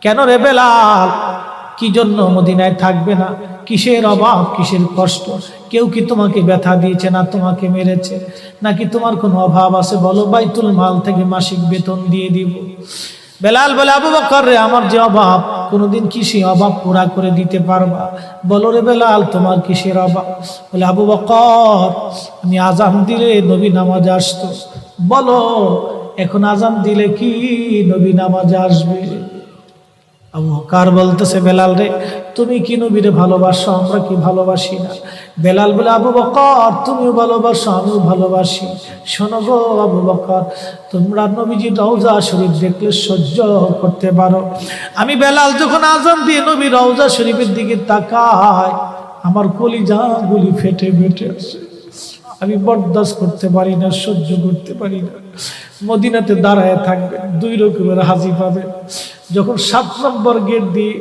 কেন রে বেলাল, কি জন্য মদিনায় থাকবে না? কিসের অভাব, কিসের কষ্ট? কেউ কি তোমাকে ব্যথা দিয়েছে না তোমাকে মেরেছে? নাকি তোমার কোনো অভাব আছে? বলো, বাইতুল মাল থেকে মাসিক বেতন দিয়ে দিব। বেলাল বলে, আবু বকর রে, আমার যে অভাব, কোনোদিন কি সেই অভাব পুরা করে দিতে পারবা? বলো রে বেলাল, তোমার কিসের অভাব? বলে, আবু বকর, আমি আজান দিলে নবী নামাজে আসতো। বলো, এখন আজান দিলে কি নবী নামাজে আসবে? আবু বকর বলতেছে, বেলাল রে, তুমি কি নবীরে ভালোবাসো, আমরা কি ভালোবাসি না? বেলাল বলে, আবু বকর, তুমিও ভালোবাসো, আমিও ভালোবাসি। শোনো গো আবু বকর, তোমরা নবীজির রওজা শরীফ দেখলে সহ্য করতে পারো? আমি বেলাল যখন আজান দিয়ে নবী রওজা শরীফের দিকে তাকাই, আমার কলিজা গুলি ফেটে ফেটে আসে। আমি বরদাস্ত করতে পারি না, সহ্য করতে পারি না। মদিনাতে দাঁড়ায় থাকবে, দুই রকমের হাজি পাবে। যখন 7 নম্বর গেট দিয়ে